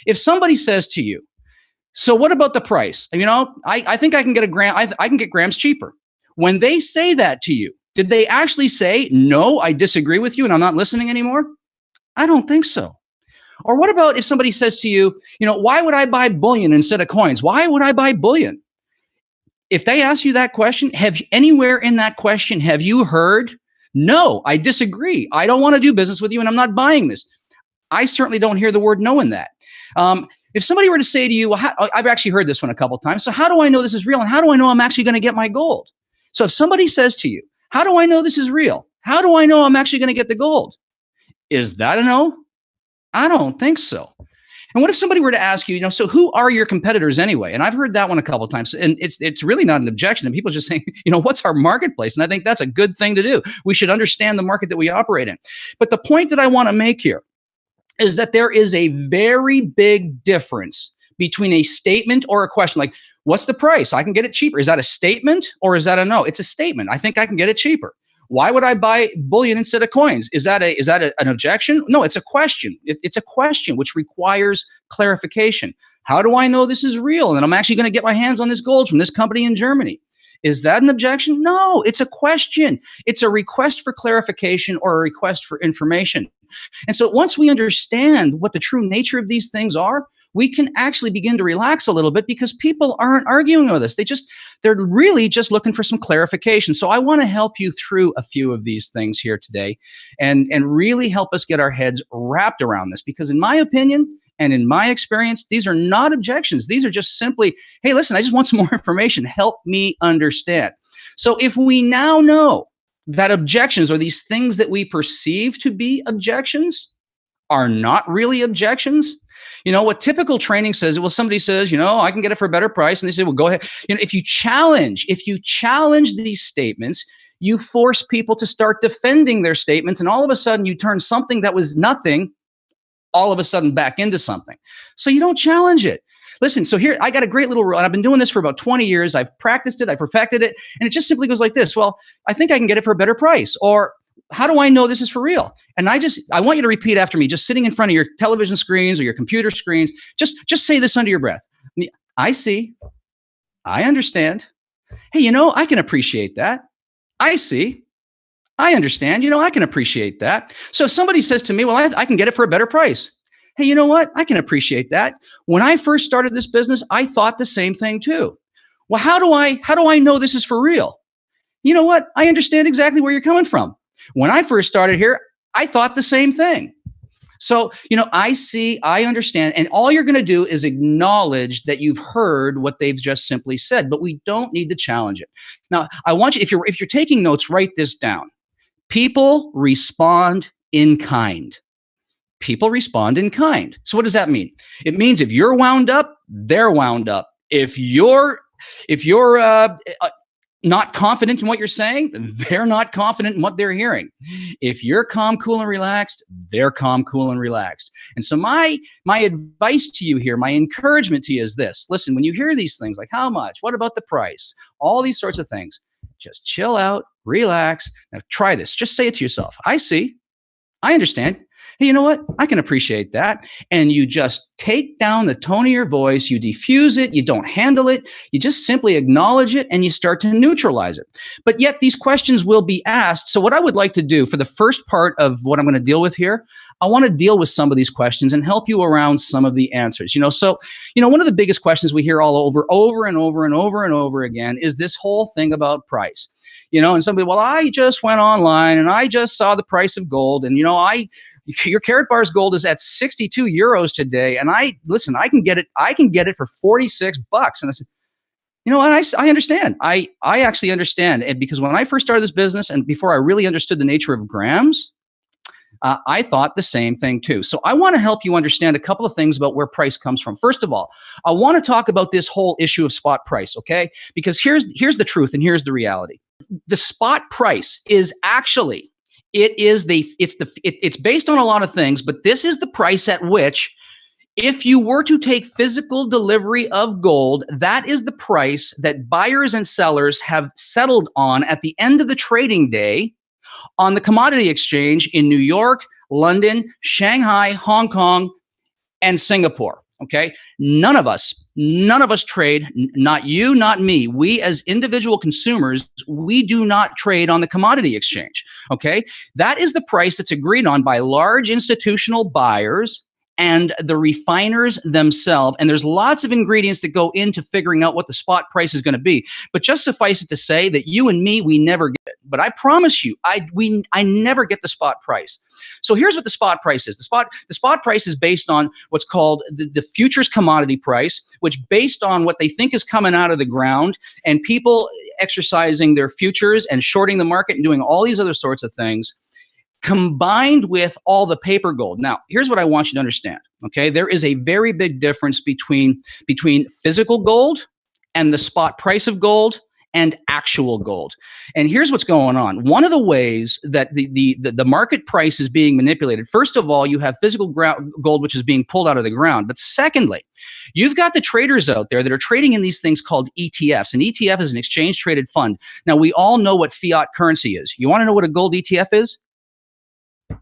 If somebody says to you, so what about the price? I think I can get a gram. I can get grams cheaper. When they say that to you, did they actually say, no, I disagree with you and I'm not listening anymore? I don't think so. Or what about if somebody says to you, why would I buy bullion instead of coins? Why would I buy bullion? If they ask you that question, anywhere in that question, have you heard, no, I disagree. I don't want to do business with you and I'm not buying this. I certainly don't hear the word no in that. If somebody were to say to you, well, I've actually heard this one a couple of times. So how do I know this is real? And how do I know I'm actually going to get my gold? So if somebody says to you, how do I know this is real? How do I know I'm actually going to get the gold? Is that a no? I don't think so. And what if somebody were to ask you, so who are your competitors anyway? And I've heard that one a couple of times, and it's really not an objection. And people just saying, what's our marketplace? And I think that's a good thing to do. We should understand the market that we operate in. But the point that I want to make here is that there is a very big difference between a statement or a question. Like, what's the price? I can get it cheaper. Is that a statement or is that a no? It's a statement. I think I can get it cheaper. Why would I buy bullion instead of coins? Is that an objection? No, it's a question. It's a question which requires clarification. How do I know this is real and I'm actually going to get my hands on this gold from this company in Germany? Is that an objection? No, it's a question. It's a request for clarification or a request for information. And so once we understand what the true nature of these things are, we can actually begin to relax a little bit because people aren't arguing with us. They're really just looking for some clarification. So I want to help you through a few of these things here today and really help us get our heads wrapped around this, because in my opinion and in my experience, these are not objections. These are just simply, hey, listen, I just want some more information. Help me understand. So if we now know that objections, or these things that we perceive to be objections, are not really objections. What typical training says, well, somebody says, I can get it for a better price. And they say, well, go ahead. If you challenge these statements, you force people to start defending their statements. And all of a sudden you turn something that was nothing all of a sudden back into something. So you don't challenge it. Listen, so here, I got a great little rule, and I've been doing this for about 20 years. I've practiced it, I've perfected it, and it just simply goes like this. Well, I think I can get it for a better price. Or how do I know this is for real? And I want you to repeat after me, just sitting in front of your television screens or your computer screens. Just say this under your breath. I see. I understand. Hey, I can appreciate that. I see. I understand. I can appreciate that. So if somebody says to me, well, I can get it for a better price. Hey, you know what? I can appreciate that. When I first started this business, I thought the same thing too. Well, how do I know this is for real? You know what? I understand exactly where you're coming from. When I first started here, I thought the same thing. So, I see, I understand, and all you're going to do is acknowledge that you've heard what they've just simply said, but we don't need to challenge it. Now, I want you, if you're taking notes, write this down. People respond in kind. People respond in kind. So what does that mean? It means if you're wound up, they're wound up. If you're not confident in what you're saying, they're not confident in what they're hearing. If you're calm, cool, and relaxed, they're calm, cool, and relaxed. And so my advice to you here, my encouragement to you is this. Listen, when you hear these things like how much, what about the price, all these sorts of things, just chill out, relax. Now try this. Just say it to yourself. I see. I understand. Hey, you know what? I can appreciate that. And you just take down the tone of your voice, you diffuse it, you don't handle it, you just simply acknowledge it and you start to neutralize it. But yet these questions will be asked. So what I would like to do for the first part of what I'm going to deal with here, I want to deal with some of these questions and help you around some of the answers. So one of the biggest questions we hear all over and over again is this whole thing about price. And somebody, well, I just went online and I just saw the price of gold, and your Karatbars gold is at 62 euros today, and I can get it for 46 bucks. And I said, I understand. I actually understand. And because when I first started this business and before I really understood the nature of grams, I thought the same thing too. So I want to help you understand a couple of things about where price comes from. First of all, I want to talk about this whole issue of spot price, okay? Because here's the truth and here's the reality. The spot price is actually, it's based on a lot of things, but this is the price at which, if you were to take physical delivery of gold, that is the price that buyers and sellers have settled on at the end of the trading day on the commodity exchange in New York, London, Shanghai, Hong Kong, and Singapore. Okay, none of us trade. Not you, not me. We as individual consumers, we do not trade on the commodity exchange. Okay, that is the price that's agreed on by large institutional buyers and the refiners themselves. And there's lots of ingredients that go into figuring out what the spot price is going to be. But just suffice it to say that you and me, we never get it. But I promise you, I never get the spot price. So here's what the spot price is. The spot price is based on what's called the futures commodity price, which based on what they think is coming out of the ground and people exercising their futures and shorting the market and doing all these other sorts of things, combined with all the paper gold. Now, here's what I want you to understand, okay? There is a very big difference between physical gold and the spot price of gold and actual gold. And here's what's going on. One of the ways that the market price is being manipulated, first of all, you have physical gold, which is being pulled out of the ground. But secondly, you've got the traders out there that are trading in these things called ETFs. An ETF is an exchange traded fund. Now, we all know what fiat currency is. You want to know what a gold ETF is?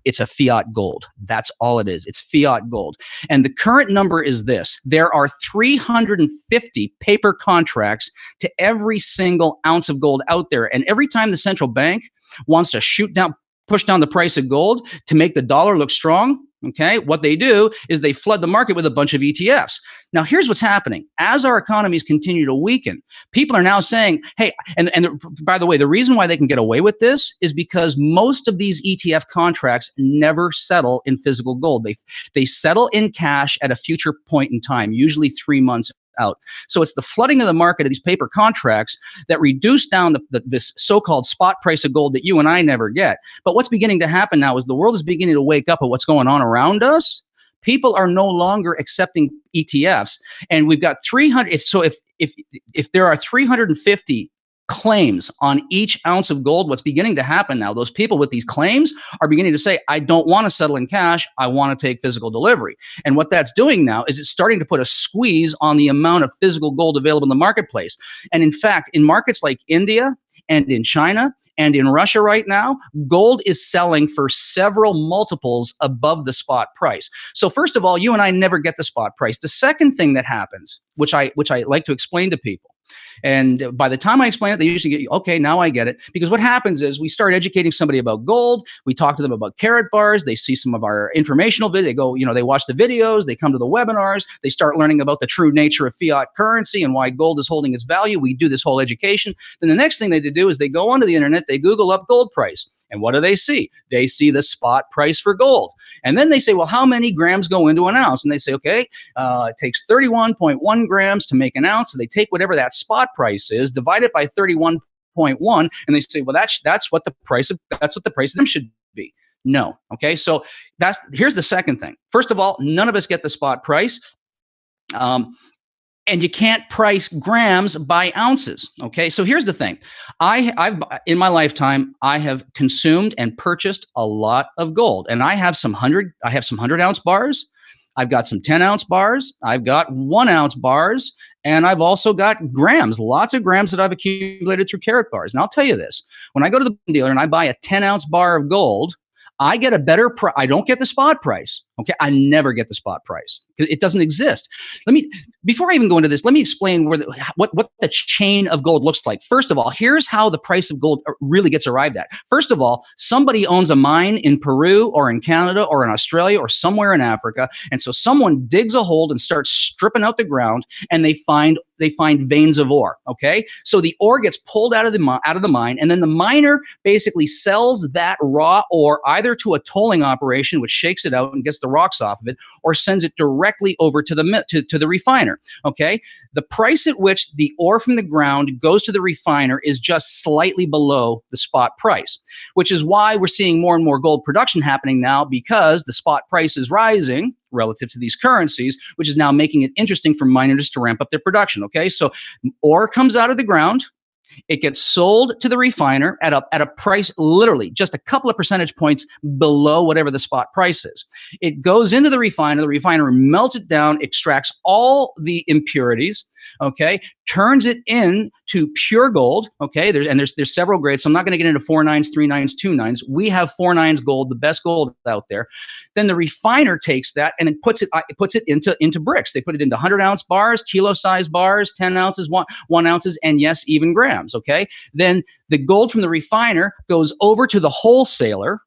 It's a fiat gold. That's all it is. It's fiat gold. And the current number is this. There are 350 paper contracts to every single ounce of gold out there. And every time the central bank wants to push down the price of gold to make the dollar look strong, okay, what they do is they flood the market with a bunch of ETFs. Now, here's what's happening. As our economies continue to weaken, people are now saying, hey, and by the way, the reason why they can get away with this is because most of these ETF contracts never settle in physical gold. They settle in cash at a future point in time, usually 3 months out. So it's the flooding of the market of these paper contracts that reduce down this so-called spot price of gold that you and I never get. But what's beginning to happen now is the world is beginning to wake up at what's going on around us. People are no longer accepting ETFs, and we've got 300. If there are 350 claims on each ounce of gold, what's beginning to happen now, those people with these claims are beginning to say, I don't want to settle in cash, I want to take physical delivery. And what that's doing now is it's starting to put a squeeze on the amount of physical gold available in the marketplace. And in fact, in markets like India and in China and in Russia right now, gold is selling for several multiples above the spot price. So first of all, you and I never get the spot price. The second thing that happens, which I like to explain to people, and by the time I explain it, they usually get, okay, now I get it. Because what happens is we start educating somebody about gold. We talk to them about Karatbars. They see some of our informational videos. They go, they watch the videos. They come to the webinars. They start learning about the true nature of fiat currency and why gold is holding its value. We do this whole education. Then the next thing they do is they go onto the internet. They Google up gold price. And what do they see? They see the spot price for gold. And then they say, well, how many grams go into an ounce? And they say, okay, it takes 31.1 grams to make an ounce. So they take whatever that spot price is, divide it by 31.1, and they say, well, that's what the price of them should be. No. Okay. So here's the second thing. First of all, none of us get the spot price. And you can't price grams by ounces. Okay, so here's the thing. I've in my lifetime, I have consumed and purchased a lot of gold, and I have some 100-ounce bars. I've got some 10-ounce bars. I've got 1-ounce bars, and I've also got grams, lots of grams that I've accumulated through Karatbars. And I'll tell you this: when I go to the dealer and I buy a 10-ounce bar of gold, I get a better price. I don't get the spot price. Okay, I never get the spot price. It doesn't exist. Before I even go into this, let me explain what the chain of gold looks like. First of all, here's how the price of gold really gets arrived at. First of all, somebody owns a mine in Peru or in Canada or in Australia or somewhere in Africa, and so someone digs a hole and starts stripping out the ground, and they find veins of ore. Okay, so the ore gets pulled out of the mine, and then the miner basically sells that raw ore either to a tolling operation, which shakes it out and gets the rocks off of it, or sends it directly over to the refiner. Okay, the price at which the ore from the ground goes to the refiner is just slightly below the spot price, which is why we're seeing more and more gold production happening now, because the spot price is rising relative to these currencies, which is now making it interesting for miners to ramp up their production. Okay, so ore comes out of the ground. It gets sold to the refiner at a price literally just a couple of percentage points below whatever the spot price is. It goes into the refiner. The refiner melts it down, extracts all the impurities, okay, turns it into pure gold. Okay, there's several grades, so I'm not going to get into 4 nines, 3 nines, 2 nines. We have 4 nines gold, the best gold out there. Then the refiner takes that and it puts it into bricks. They put it into 100-ounce bars, kilo-size bars, 10 ounces, 1 ounces, and yes, even grams. Okay, then the gold from the refiner goes over to the wholesaler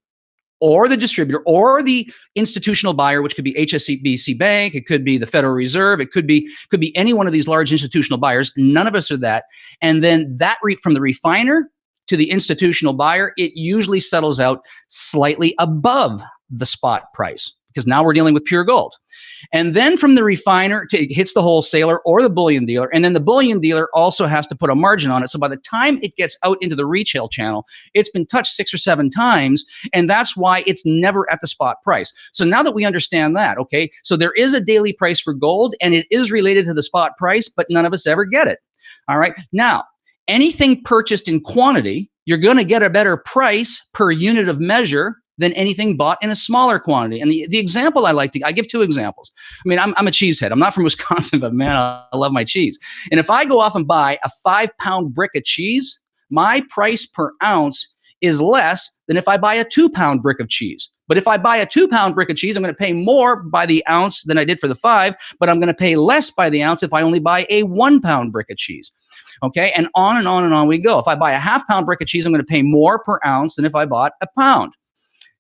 or the distributor or the institutional buyer, which could be HSBC Bank, it could be the Federal Reserve, it could be any one of these large institutional buyers. None of us are that. And then that from the refiner to the institutional buyer, it usually settles out slightly above the spot price, because now we're dealing with pure gold. And then from the refiner, it hits the wholesaler or the bullion dealer, and then the bullion dealer also has to put a margin on it. So by the time it gets out into the retail channel, it's been touched 6 or 7 times, and that's why it's never at the spot price. So now that we understand that, okay, so there is a daily price for gold, and it is related to the spot price, but none of us ever get it. All right, now, anything purchased in quantity, you're going to get a better price per unit of measure than anything bought in a smaller quantity. And the example I give 2 examples. I mean, I'm a cheesehead. I'm not from Wisconsin, but man, I love my cheese. And if I go off and buy a 5-pound brick of cheese, my price per ounce is less than if I buy a 2-pound brick of cheese. But if I buy a 2-pound brick of cheese, I'm going to pay more by the ounce than I did for the 5, but I'm going to pay less by the ounce if I only buy a 1-pound brick of cheese. Okay, and on and on and on we go. If I buy a half-pound brick of cheese, I'm going to pay more per ounce than if I bought a pound.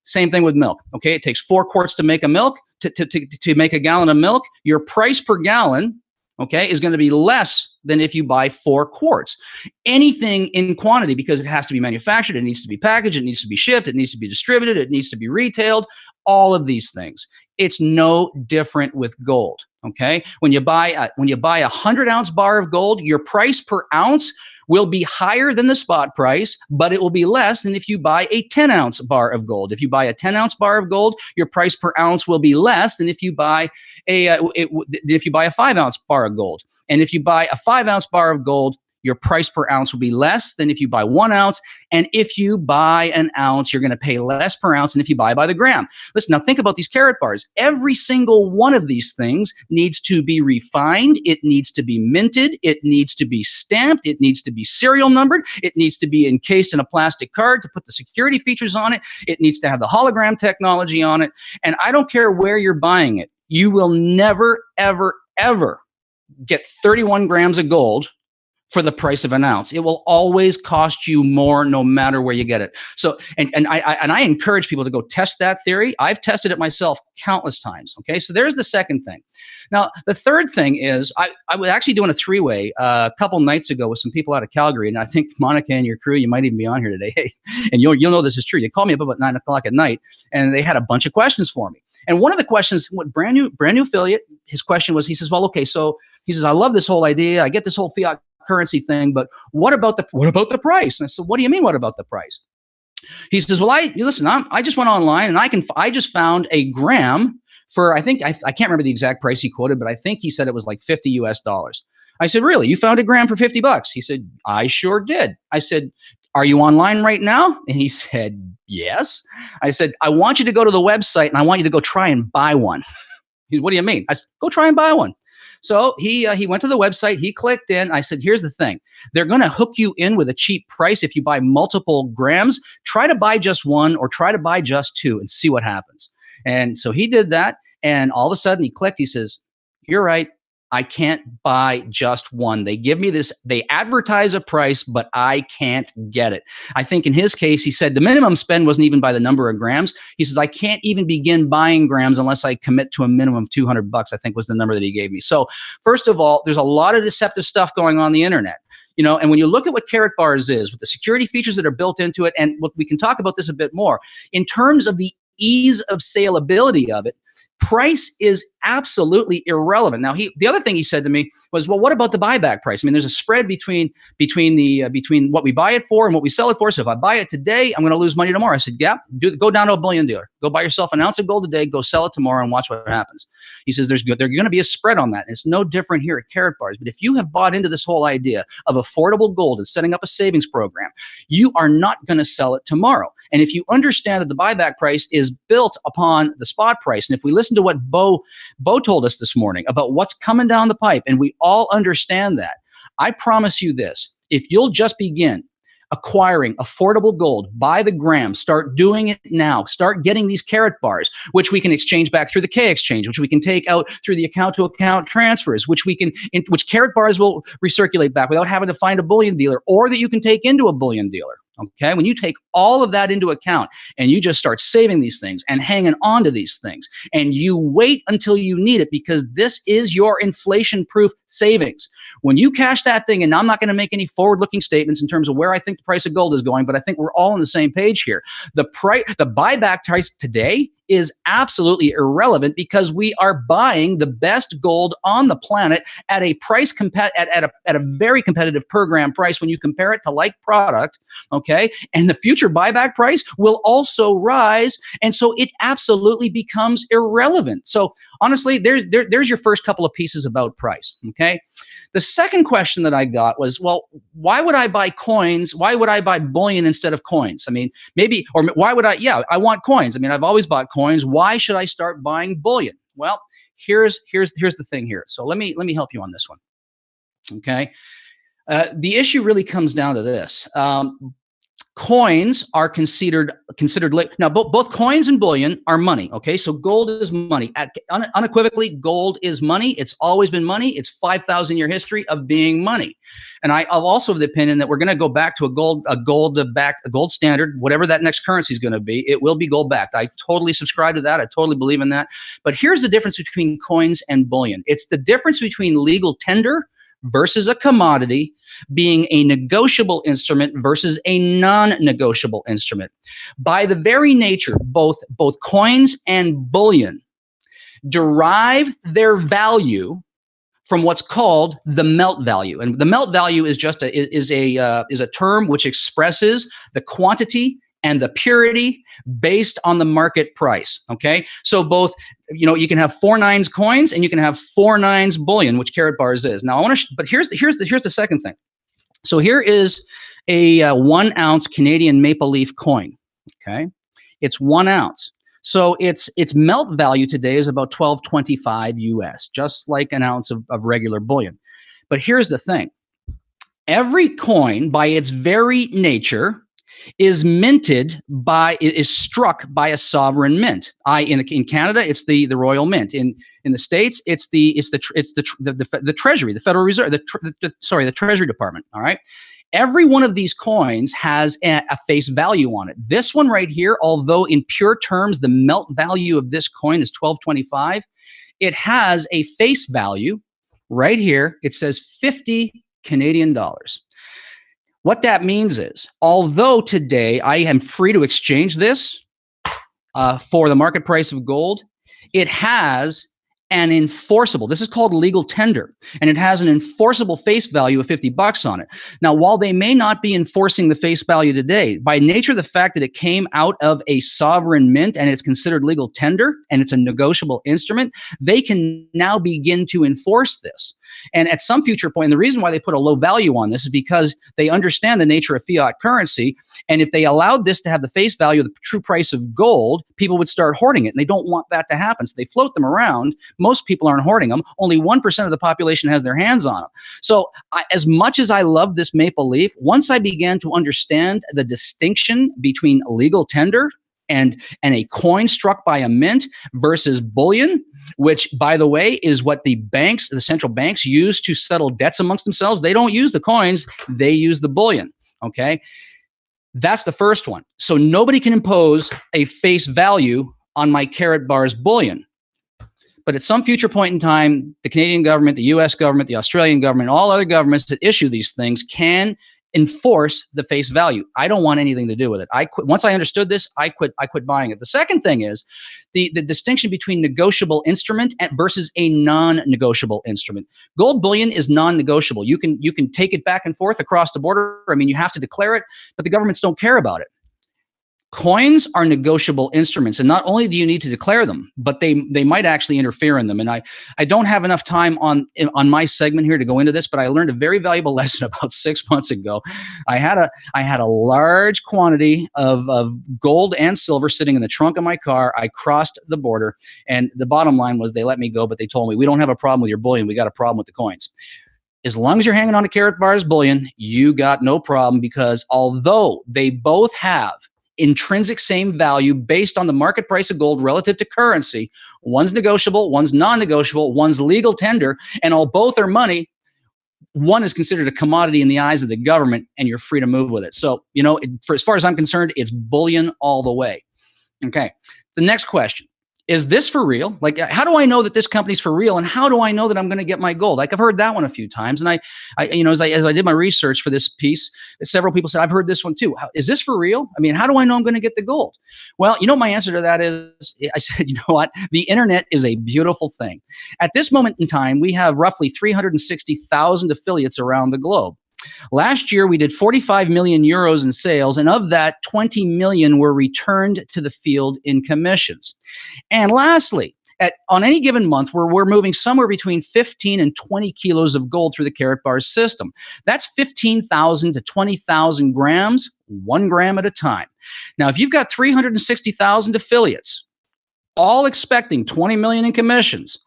Same thing with milk. Okay, it takes 4 quarts to make a milk, to make a gallon of milk. Your price per gallon, okay, is going to be less than if you buy 4 quarts. Anything in quantity, because it has to be manufactured, it needs to be packaged, it neneeds to be shipped, it needs to be distributed, it needs to be retailed, all of these things. It's no different with gold. Okay, when you buy a 100-ounce bar of gold, your price per ounce will be higher than the spot price, but it will be less than if you buy a 10-ounce bar of gold. If you buy a 10-ounce bar of gold, your price per ounce will be less than if you buy a 5-ounce bar of gold. And if you buy a 5-ounce bar of gold, your price per ounce will be less than if you buy 1 ounce. And if you buy an ounce, you're going to pay less per ounce than if you buy by the gram. Listen, now think about these Karatbars. Every single one of these things needs to be refined. It needs to be minted. It needs to be stamped. It needs to be serial numbered. It needs to be encased in a plastic card to put the security features on it. It needs to have the hologram technology on it. And I don't care where you're buying it. You will never, ever, ever get 31 grams of gold for the price of an ounce. It will always cost you more no matter where you get it. So, and I encourage people to go test that theory. I've tested it myself countless times. Okay, so there's the second thing. Now, the third thing is I was actually doing a 3-way a couple nights ago with some people out of Calgary, and I think Monica and your crew, you might even be on here today. Hey, and you'll know this is true. They called me up about 9 o'clock at night, and they had a bunch of questions for me. And one of the questions, brand new affiliate, his question was, he says, well, okay, so he says, I love this whole idea. I get this whole fiat currency thing, but what about the price? And I said, what do you mean, what about the price? He says, well, I just went online and I just found a gram for, I can't remember the exact price he quoted, but I think he said it was like $50 US. I said, really? You found a gram for $50? He said, I sure did. I said, are you online right now? And he said, yes. I said, I want you to go to the website and I want you to go try and buy one. He said, what do you mean? I said, go try and buy one. So he went to the website, he clicked in. I said, here's the thing. They're going to hook you in with a cheap price if you buy multiple grams. Try to buy just 1 or try to buy just 2 and see what happens. And so he did that. And all of a sudden he clicked. He says, you're right. I can't buy just 1. They give me this, they advertise a price, but I can't get it. I think in his case, he said the minimum spend wasn't even by the number of grams. He says, I can't even begin buying grams unless I commit to a minimum of $200, I think was the number that he gave me. So first of all, there's a lot of deceptive stuff going on the internet. You know, and when you look at what Karatbars is, with the security features that are built into it, and we can talk about this a bit more, in terms of the ease of saleability of it, price is absolutely irrelevant. Now, the other thing he said to me was, well, what about the buyback price? I mean, there's a spread between what we buy it for and what we sell it for. So if I buy it today, I'm going to lose money tomorrow. I said, yeah, go down to a bullion dealer. Go buy yourself an ounce of gold today. Go sell it tomorrow and watch what happens. He says there's going to be a spread on that. And it's no different here at Karatbars. But if you have bought into this whole idea of affordable gold and setting up a savings program, you are not going to sell it tomorrow. And if you understand that the buyback price is built upon the spot price, and if we listen to what Bo told us this morning about what's coming down the pipe, and we all understand that, I promise you this, if you'll just begin acquiring affordable gold by the gram, start doing it now, start getting these Karatbars, which we can exchange back through the K exchange, which we can take out through the account to account transfers, which Karatbars will recirculate back without having to find a bullion dealer, or that you can take into a bullion dealer. Okay, when you take all of that into account and you just start saving these things and hanging on to these things, and you wait until you need it, because this is your inflation-proof savings. When you cash that thing, and I'm not going to make any forward-looking statements in terms of where I think the price of gold is going, but I think we're all on the same page here. The buyback price today is absolutely irrelevant, because we are buying the best gold on the planet at a price at a very competitive per gram price when you compare it to like product, okay? And the future buyback price will also rise, and so it absolutely becomes irrelevant. So honestly, there's your first couple of pieces about price, okay? The second question that I got was, well, why would I buy coins? Why would I buy bullion instead of coins? I mean, maybe, or why would I? Yeah, I want coins. I mean, I've always bought coins. Why should I start buying bullion? Well, here's the thing here. So let me help you on this one. Okay, the issue really comes down to this. Coins are considered now. Both coins and bullion are money. Okay, so gold is money. Unequivocally, gold is money. It's always been money. It's 5,000-year history of being money. And I'm also of the opinion that we're going to go back to a gold standard, whatever that next currency is going to be. It will be gold backed. I totally subscribe to that. I totally believe in that. But here's the difference between coins and bullion. It's the difference between legal tender versus a commodity being a negotiable instrument versus a non-negotiable instrument. By the very nature, both coins and bullion derive their value from what's called the melt value. And the melt value is just a term which expresses the quantity and the purity based on the market price. Okay, so both, you can have 4 nines coins and you can have 4 nines bullion, which Karatbars is. Now I want to, but here's the second thing. So here is a 1 ounce Canadian maple leaf coin. Okay, it's 1 ounce. So its melt value today is about $12.25 US, just like an ounce of regular bullion. But here's the thing: every coin, by its very nature, is struck by a sovereign mint. In Canada, it's the Royal Mint. In the States, it's the Treasury, the Federal Reserve, the Treasury Department. All right. Every one of these coins has a face value on it. This one right here, although in pure terms the melt value of this coin is $12.25, it has a face value right here. It says 50 Canadian dollars. What that means is, although today I am free to exchange this for the market price of gold, it has an enforceable, this is called legal tender, and it has an enforceable face value of $50 on it. Now, while they may not be enforcing the face value today, by nature of the fact that it came out of a sovereign mint and it's considered legal tender and it's a negotiable instrument, they can now begin to enforce this. And at some future point, and the reason why they put a low value on this is because they understand the nature of fiat currency. And if they allowed this to have the face value of the true price of gold, people would start hoarding it. And they don't want that to happen. So they float them around. Most people aren't hoarding them. Only 1% of the population has their hands on them. So as much as I love this maple leaf, once I began to understand the distinction between legal tender and a coin struck by a mint versus bullion, which, by the way, is what the central banks use to settle debts amongst themselves. They don't use the coins, they use the bullion, okay? That's the first one. So nobody can impose a face value on my Karatbars bullion. But at some future point in time, the Canadian government, the US government, the Australian government, all other governments that issue these things can enforce the face value. I don't want anything to do with it. Once I understood this, I quit buying it. The second thing is the distinction between negotiable instrument versus a non-negotiable instrument. Gold bullion is non-negotiable. You can take it back and forth across the border. I mean, you have to declare it, but the governments don't care about it. Coins are negotiable instruments, and not only do you need to declare them, but they might actually interfere in them. And I don't have enough time on my segment here to go into this, but I learned a very valuable lesson about 6 months ago. I had a large quantity of gold and silver sitting in the trunk of my car. I crossed the border, and the bottom line was they let me go, but they told me, we don't have a problem with your bullion, we got a problem with the coins. as long as you're hanging on to Karatbars bullion, you got no problem, because although they both have intrinsic same value based on the market price of gold relative to currency, one's negotiable, one's non-negotiable, one's legal tender, and both are money, one is considered a commodity in the eyes of the government, and you're free to move with it. So, for as far as I'm concerned, it's bullion all the way. Okay. The next question. Is this for real? Like, how do I know that this company's for real? And how do I know that I'm going to get my gold? Like, I've heard that one a few times. And as I did my research for this piece, several people said, I've heard this one too. Is this for real? I mean, how do I know I'm going to get the gold? Well, my answer to that is, I said, you know what? The internet is a beautiful thing. At this moment in time, we have roughly 360,000 affiliates around the globe. Last year, we did 45 million euros in sales, and of that, 20 million were returned to the field in commissions. And lastly, on any given month, we're moving somewhere between 15 and 20 kilos of gold through the Karatbars system. That's 15,000 to 20,000 grams, 1 gram at a time. Now, if you've got 360,000 affiliates, all expecting 20 million in commissions,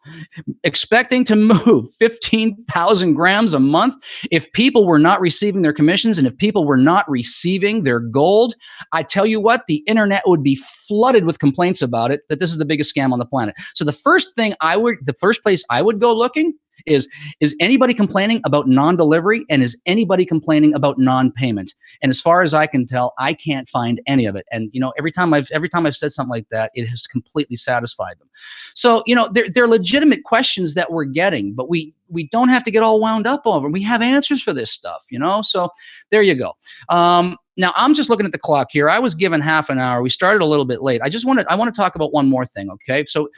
expecting to move 15,000 grams a month. If people were not receiving their commissions, and if people were not receiving their gold, I tell you what, the internet would be flooded with complaints about it, that this is the biggest scam on the planet. So the first place I would go looking is anybody complaining about non-delivery, and is anybody complaining about non-payment? And as far as I can tell, I can't find any of it. And every time I've said something like that, it has completely satisfied them. So they're legitimate questions that we're getting, but we don't have to get all wound up over them. We have answers for this stuff, So there you go. Now I'm just looking at the clock here. I was given half an hour. We started a little bit late. I want to talk about one more thing. Okay, so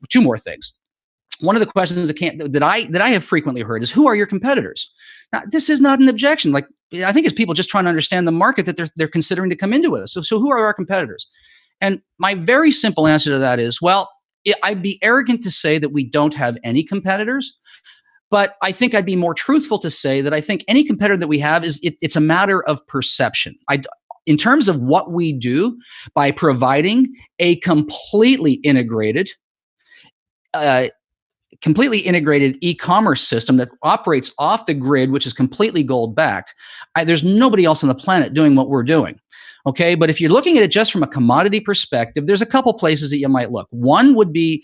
two more things. One of the questions that I have frequently heard is, who are your competitors? Now, this is not an objection. Like, I think it's people just trying to understand the market that they're considering to come into with us. So who are our competitors? And my very simple answer to that is, well, I'd be arrogant to say that we don't have any competitors, but I think I'd be more truthful to say that I think any competitor that we have it's a matter of perception. In terms of what we do by providing a completely integrated e-commerce system that operates off the grid, which is completely gold backed. There's nobody else on the planet doing what we're doing. Okay, but if you're looking at it just from a commodity perspective, there's a couple places that you might look. One would be,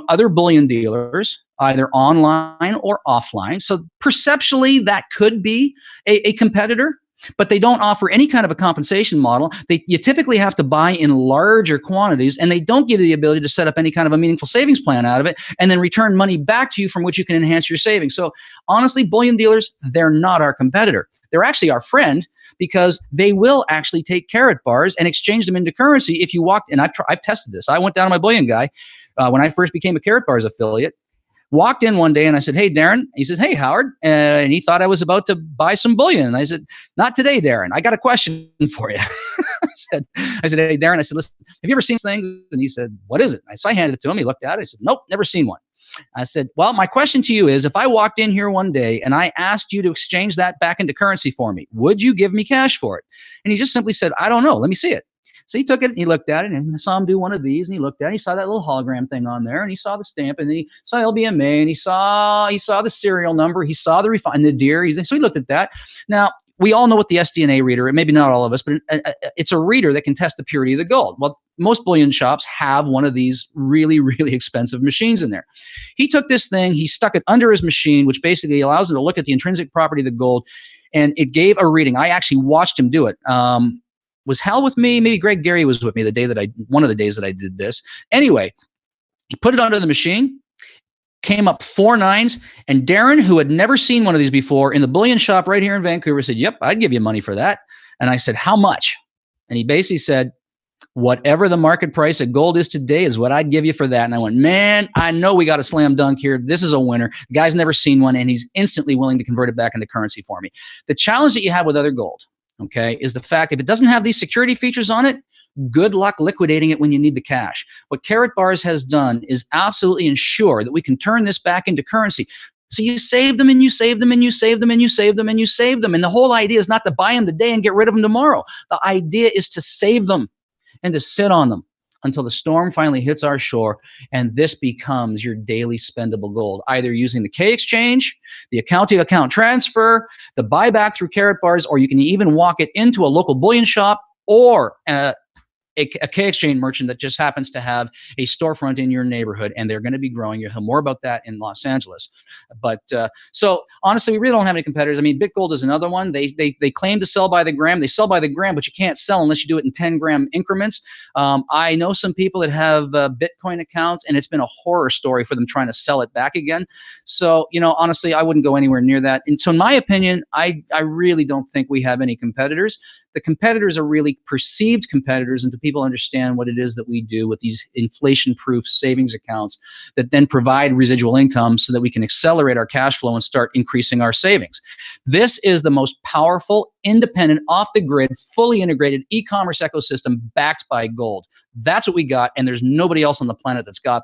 other bullion dealers, either online or offline. So perceptually, that could be a competitor, but they don't offer any kind of a compensation model. You typically have to buy in larger quantities, and they don't give you the ability to set up any kind of a meaningful savings plan out of it and then return money back to you from which you can enhance your savings. So honestly, bullion dealers, they're not our competitor. They're actually our friend, because they will actually take Karatbars and exchange them into currency. If you walked, and I've tested this. I went down to my bullion guy when I first became a Karatbars affiliate. Walked in one day and I said, "Hey, Darren." He said, "Hey, Howard." And he thought I was about to buy some bullion. And I said, "Not today, Darren. I got a question for you." I said, "Hey, Darren." I said, "Listen, have you ever seen things?" And he said, "What is it?" So I handed it to him. He looked at it. He said, "Nope, never seen one." I said, "Well, my question to you is, if I walked in here one day and I asked you to exchange that back into currency for me, would you give me cash for it?" And he just simply said, "I don't know. Let me see it." So he took it and he looked at it, and I saw him do one of these, and he looked at it. He saw that little hologram thing on there, and he saw the stamp, and then he saw LBMA, and he saw the serial number, he saw the deer. So he looked at that. Now, we all know what the SDNA reader, maybe not all of us, but it's a reader that can test the purity of the gold. Well, most bullion shops have one of these really, really expensive machines in there. He took this thing, he stuck it under his machine, which basically allows him to look at the intrinsic property of the gold, and it gave a reading. I actually watched him do it. Was Hal with me? Maybe Greg Gary was with me one of the days that I did this. Anyway, he put it under the machine, came up 4 9s, and Darren, who had never seen one of these before, in the bullion shop right here in Vancouver, said, "Yep, I'd give you money for that." And I said, "How much?" And he basically said, "Whatever the market price of gold is today is what I'd give you for that." And I went, "Man, I know we got a slam dunk here. This is a winner." The guy's never seen one, and he's instantly willing to convert it back into currency for me. The challenge that you have with other gold, okay, is the fact if it doesn't have these security features on it, good luck liquidating it when you need the cash. What Karatbars has done is absolutely ensure that we can turn this back into currency. So you save them, and you save them, and you save them, and you save them, and you save them. And the whole idea is not to buy them today and get rid of them tomorrow. The idea is to save them and to sit on them. until the storm finally hits our shore, and this becomes your daily spendable gold, either using the K exchange, the account-to-account transfer, the buyback through Karatbars, or you can even walk it into a local bullion shop or a K exchange merchant that just happens to have a storefront in your neighborhood, and they're going to be growing. You'll hear more about that in Los Angeles. But so honestly, we really don't have any competitors. I mean, BitGold is another one. They claim to sell by the gram. They sell by the gram, but you can't sell unless you do it in 10-gram increments. I know some people that have Bitcoin accounts, and it's been a horror story for them trying to sell it back again. So, you know, honestly, I wouldn't go anywhere near that. And so in my opinion, I really don't think we have any competitors. The competitors are really perceived competitors, and people understand what it is that we do with these inflation-proof savings accounts that then provide residual income so that we can accelerate our cash flow and start increasing our savings. This is the most powerful, independent, off-the-grid, fully integrated e-commerce ecosystem backed by gold. That's what we got, and there's nobody else on the planet that's got